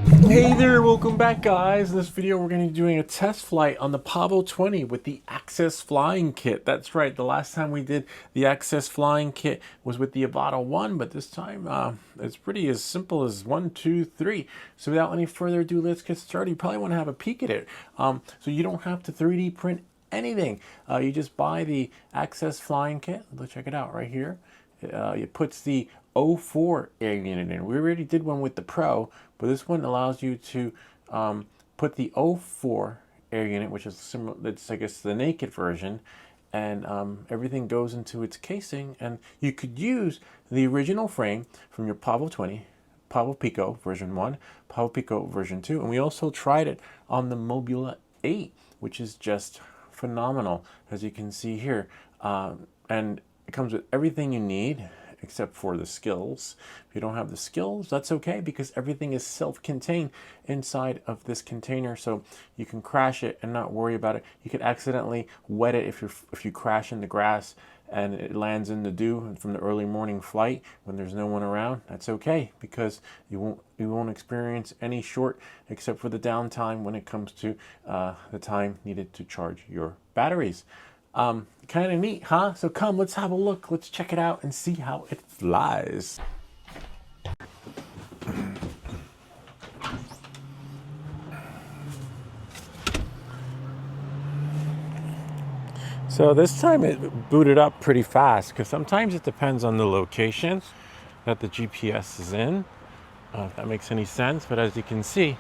Hey there, welcome back guys. In this video we're going to be doing a test flight on the Pavo20 with the Axisflying kit. That's right, the last time we did the Axisflying kit was with the Pavo20, but this time it's pretty as simple as 1, 2, 3. So without any further ado, let's get started. You probably want to have a peek at it. So you don't have to 3D print anything. You just buy the Axisflying kit. Let's check it out right here. It puts the O4 air unit in. We already did one with the Pro, but this one allows you to put the O4 air unit, which is similar. That's, I guess, the naked version, and everything goes into its casing. And you could use the original frame from your Pavo20, Pavo Pico version 1, Pavo Pico version 2, and we also tried it on the Mobula 8, which is just phenomenal, as you can see here. And it comes with everything you need except for the skills. If you don't have the skills, that's okay, because everything is self-contained inside of this container, so you can crash it and not worry about it. You could accidentally wet it if you crash in the grass and it lands in the dew from the early morning flight when there's no one around. That's okay, because you won't experience any short except for the downtime when it comes to the time needed to charge your batteries. Kind of neat, huh? So come, let's have a look. Let's check it out and see how it flies. So this time it booted up pretty fast, because sometimes it depends on the location that the GPS is in, if that makes any sense. But as you can see,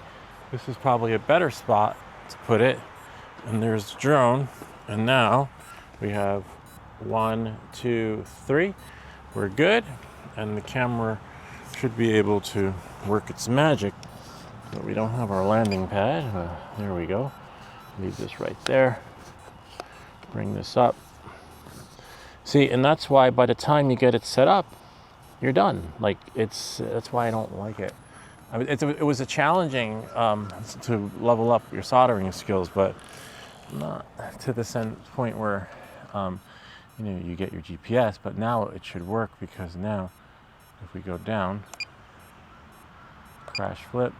this is probably a better spot to put it. And there's the drone, and now we have 1, 2, 3. We're good, and the camera should be able to work its magic. But we don't have our landing pad. There we go. Leave this right there. Bring this up. See, and that's why by the time you get it set up, you're done. Like, that's why I don't like it. I mean, it was a challenging to level up your soldering skills, but not to the point where you get your GPS. But now it should work, because now if we go down, crash flip,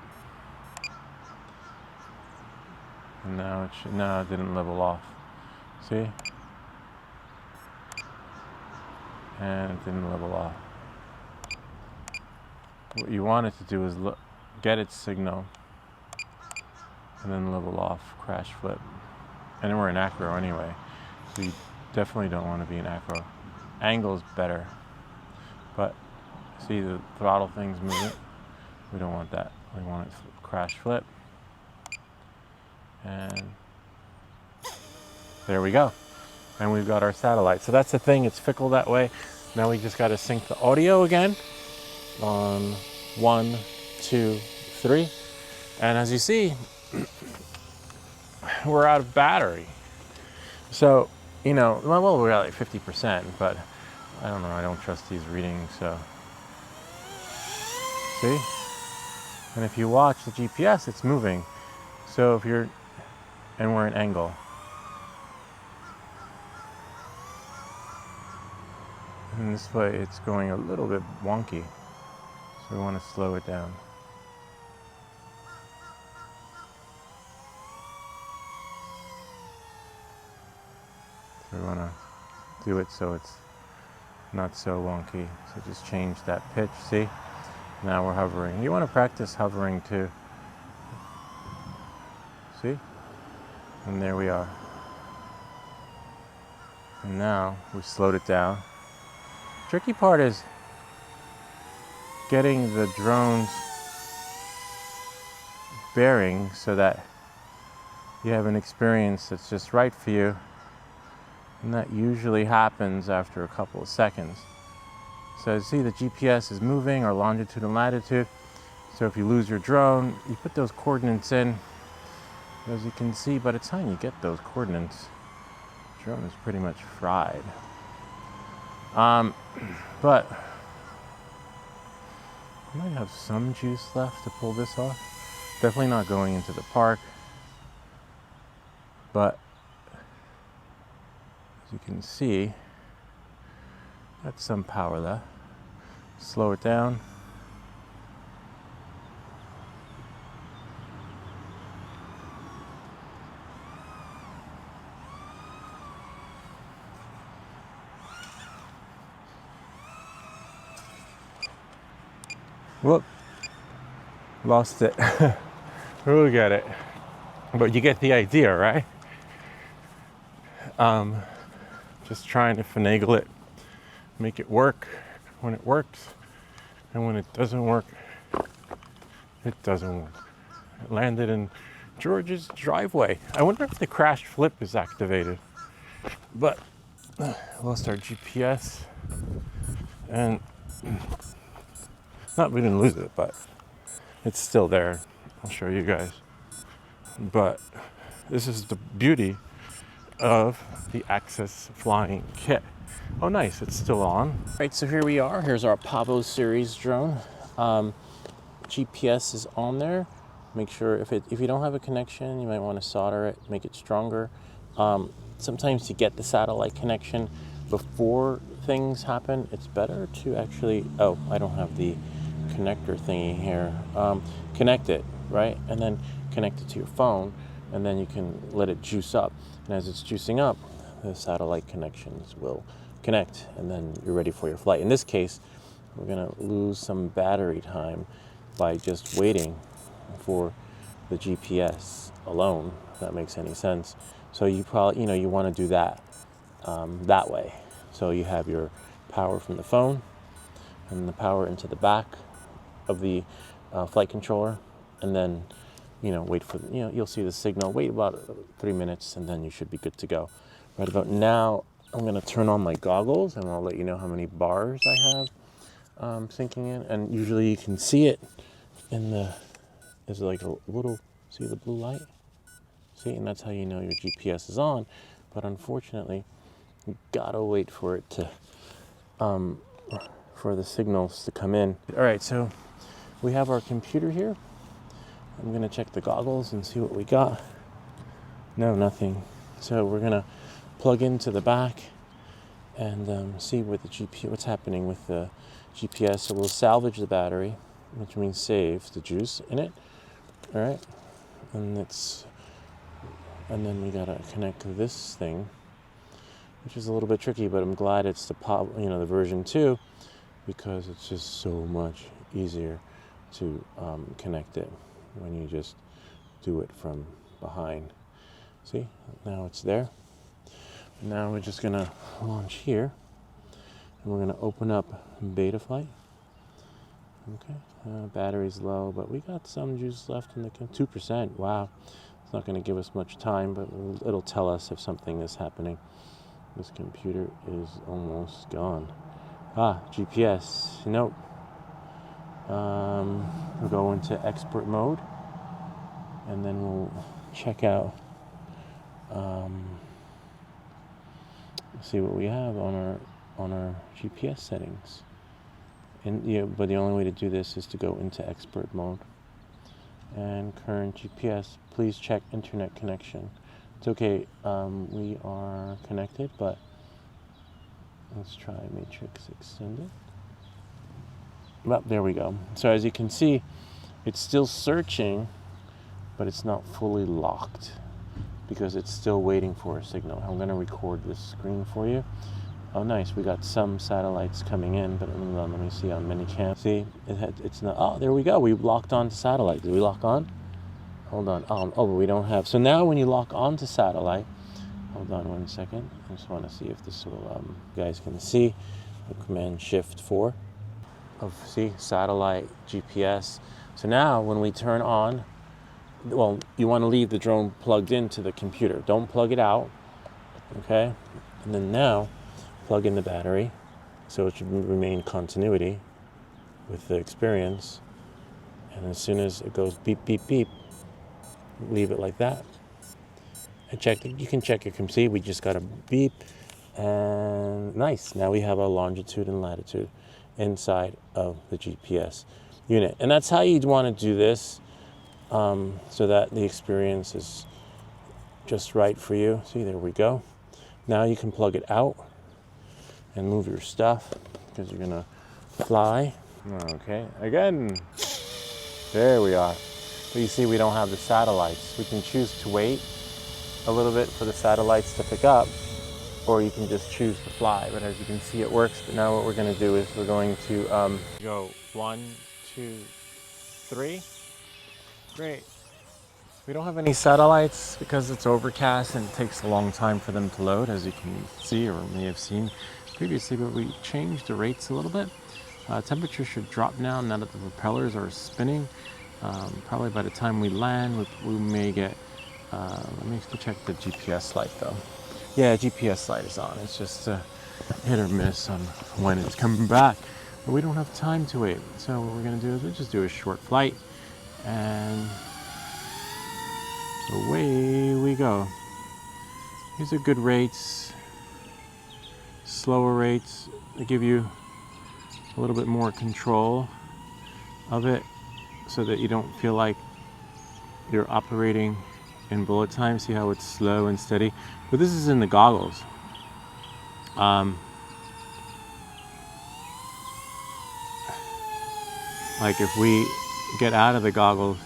and now it didn't level off. See? And it didn't level off. What you want it to do is get its signal and then level off, crash flip. And we're in acro anyway, so you definitely don't want to be in acro. Angle is better, but see the throttle thing's moving. We don't want that. We want it to crash flip, and there we go. And we've got our satellite. So that's the thing, it's fickle that way. Now we just got to sync the audio again on 1, 2, 3. And as you see, we're out of battery. So, well, we're at like 50%, but I don't know, I don't trust these readings, so. See? And if you watch the GPS, it's moving. So and we're in angle. And this way it's going a little bit wonky, so we want to slow it down. So we want to do it so it's not so wonky. So just change that pitch, see? Now we're hovering. You want to practice hovering too. See? And there we are. And now we slowed it down. Tricky part is getting the drone's bearing so that you have an experience that's just right for you. And that usually happens after a couple of seconds. So see, the GPS is moving, or longitude and latitude. So if you lose your drone, you put those coordinates in. As you can see, by the time you get those coordinates, the drone is pretty much fried. But I might have some juice left to pull this off. Definitely not going into the park, but as you can see, that's some power left. Slow it down. Whoop, lost it. We'll get it. But you get the idea, right? Just trying to finagle it, make it work when it works, and when it doesn't work, it doesn't work. It landed in George's driveway. I wonder if the crash flip is activated. But lost our GPS, and we didn't lose it, but it's still there. I'll show you guys. But this is the beauty of the Axisflying kit. Oh, nice, it's still on. All right, so here we are. Here's our Pavo series drone. GPS is on there. Make sure if you don't have a connection, you might want to solder it, make it stronger. Sometimes to get the satellite connection before things happen, it's better to actually, oh, I don't have the connector thingy here. Connect it, right? And then connect it to your phone, and then you can let it juice up. And as it's juicing up, the satellite connections will connect, and then you're ready for your flight. In this case, we're gonna lose some battery time by just waiting for the GPS alone, if that makes any sense. So you probably, you want to do that that way. So you have your power from the phone and the power into the back of the flight controller, and then wait for you'll see the signal. Wait about 3 minutes, and then you should be good to go. Right about now, I'm going to turn on my goggles, and I'll let you know how many bars I have sinking in. And usually you can see it in there's like a little, see the blue light? See, and that's how you know your GPS is on. But unfortunately, you gotta wait for it to, for the signals to come in. All right, so we have our computer here. I'm gonna check the goggles and see what we got. No, nothing. So we're gonna plug into the back and see what what's happening with the GPS. So we'll salvage the battery, which means save the juice in it. All right, and then we gotta connect this thing, which is a little bit tricky, but I'm glad it's the the version 2, because it's just so much easier to connect it when you just do it from behind. See, now it's there. Now we're just gonna launch here, and we're gonna open up Betaflight. Okay, battery's low, but we got some juice left in the 2%. Wow, it's not gonna give us much time, but it'll tell us if something is happening. This computer is almost gone. GPS, nope. We'll go into expert mode, and then we'll check out, see what we have on our GPS settings. And but the only way to do this is to go into expert mode. And current GPS, please check internet connection. It's okay, we are connected, but let's try matrix extended. Well, there we go. So as you can see, it's still searching, but it's not fully locked because it's still waiting for a signal. I'm gonna record this screen for you. Oh, nice, we got some satellites coming in, but let me see on mini cam. See, it's not, oh, there we go. We locked on to satellite. Did we lock on? Hold on, but we don't have. So now when you lock on to satellite, hold on 1 second. I just wanna see if this will, you guys can see the Command Shift 4 of, see, satellite, GPS. So now when we turn on, well, you wanna leave the drone plugged into the computer. Don't plug it out, okay? And then now, plug in the battery, so it should remain continuity with the experience. And as soon as it goes beep, beep, beep, leave it like that. And check, you can check your see, we just got a beep, and nice. Now we have our longitude and latitude inside of the GPS unit. And that's how you'd want to do this, so that the experience is just right for you. See, there we go. Now you can plug it out and move your stuff, because you're gonna fly. Okay, again, there we are. But you see, we don't have the satellites. We can choose to wait a little bit for the satellites to pick up, or you can just choose to fly. But as you can see, it works. But now what we're gonna do is we're going to go 1, 2, 3. Great. We don't have any satellites because it's overcast and it takes a long time for them to load, as you can see or may have seen previously, but we changed the rates a little bit. Temperature should drop now that the propellers are spinning. Probably by the time we land, we may get, let me check the GPS light though. Yeah, GPS light is on. It's just hit or miss on when it's coming back. But we don't have time to wait. So what we're gonna do is we'll just do a short flight and away we go. These are good rates. Slower rates, they give you a little bit more control of it so that you don't feel like you're operating in bullet time. See how it's slow and steady? But this is in the goggles. Like if we get out of the goggles,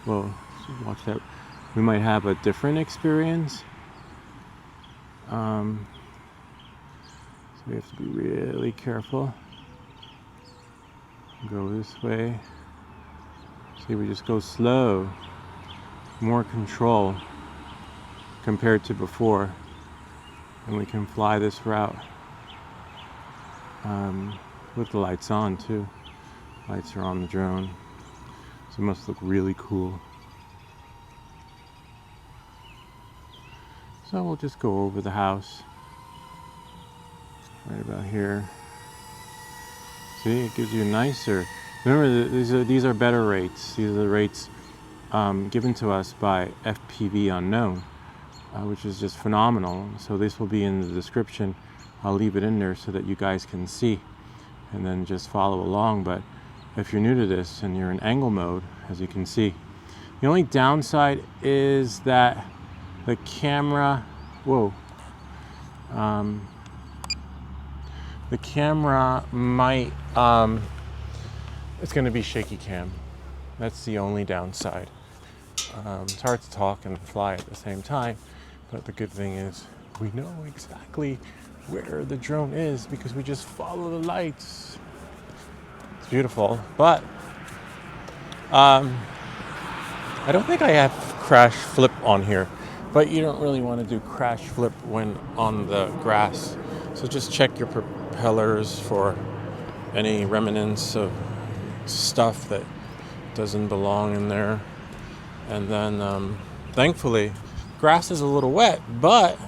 well, watch that. We might have a different experience. So we have to be really careful. Go this way. See, we just go slow. More control compared to before. And we can fly this route. With the lights on too. Lights are on the drone. So it must look really cool. So we'll just go over the house. Right about here. See, it gives you nicer. Remember, these are better rates. These are the rates given to us by FPV Unknown, which is just phenomenal. So this will be in the description. I'll leave it in there so that you guys can see and then just follow along. But if you're new to this and you're in angle mode, as you can see, the only downside is that the camera, the camera might, it's going to be shaky cam. That's the only downside. It's hard to talk and fly at the same time, but the good thing is we know exactly where the drone is because we just follow the lights. It's beautiful, but I don't think I have crash flip on here, but you don't really want to do crash flip when on the grass. So just check your propellers for any remnants of stuff that doesn't belong in there. And then thankfully grass is a little wet, but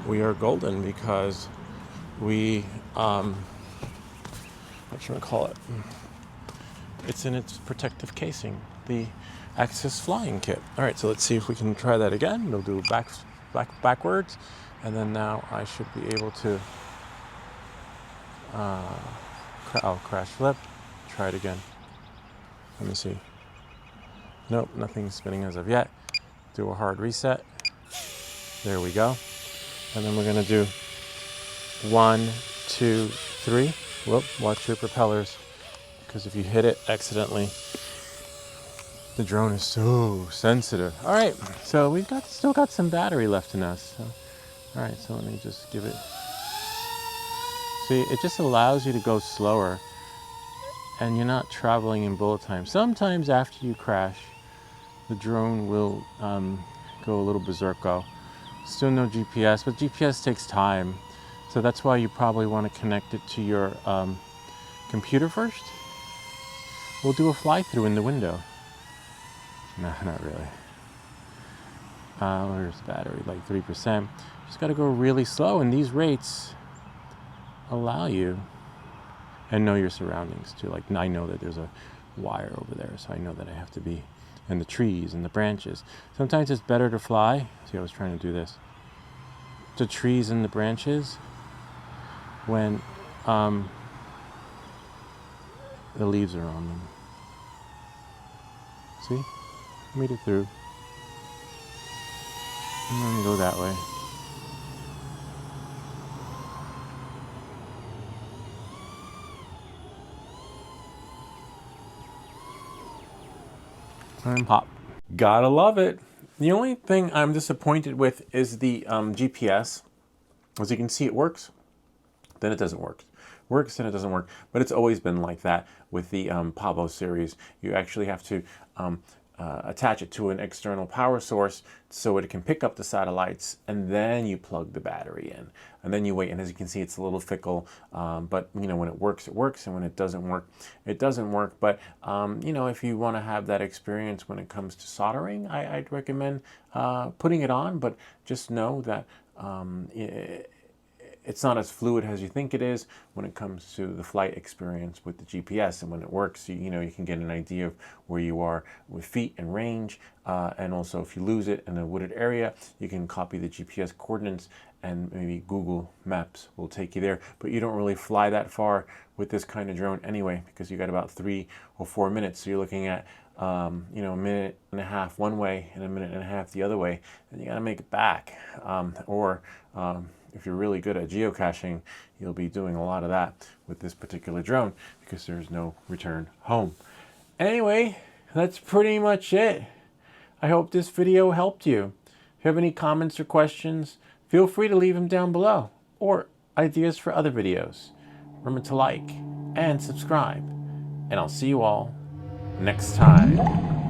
we are golden because we what should I call it, it's in its protective casing, the Axisflying kit. All right, so let's see if we can try that again. We'll do backwards, and then now I should be able to crash flip. Try it again. Let me see. Nope, nothing's spinning as of yet. Do a hard reset. There we go. And then we're gonna do 1, 2, 3. Whoop, watch your propellers, because if you hit it accidentally, the drone is so sensitive. All right, so we've still got some battery left in us. So, all right, so let me just give it. See, it just allows you to go slower, and you're not traveling in bullet time. Sometimes after you crash, the drone will go a little berserko. Still no GPS, but GPS takes time. So that's why you probably want to connect it to your computer first. We'll do a fly-through in the window. No, not really. Where's the battery? Like 3%. Just got to go really slow, and these rates allow you, and know your surroundings too. Like I know that there's a wire over there, so I know that I have to be in the trees and the branches. Sometimes it's better to fly. See, I was trying to do this. The trees and the branches when the leaves are on them. See? Made it through. And then go that way. And pop. Gotta love it. The only thing I'm disappointed with is the GPS. As you can see, it works, then it doesn't work. works and it doesn't work. But it's always been like that with the Pavo series. You actually have to attach it to an external power source so it can pick up the satellites, and then you plug the battery in, and then you wait. And as you can see, it's a little fickle, but you know, when it works, and when it doesn't work, it doesn't work. But you know, if you want to have that experience when it comes to soldering, I'd recommend putting it on, but just know that it's not as fluid as you think it is when it comes to the flight experience with the GPS. And when it works, you know, you can get an idea of where you are with feet and range. And also, if you lose it in a wooded area, you can copy the GPS coordinates, and maybe Google Maps will take you there. But you don't really fly that far with this kind of drone anyway, because you got about 3 or 4 minutes. So you're looking at you know, a minute and a half one way and a minute and a half the other way, and you got to make it back. If you're really good at geocaching, you'll be doing a lot of that with this particular drone because there's no return home. Anyway, that's pretty much it. I hope this video helped you. If you have any comments or questions, feel free to leave them down below, or ideas for other videos. Remember to like and subscribe, and I'll see you all next time.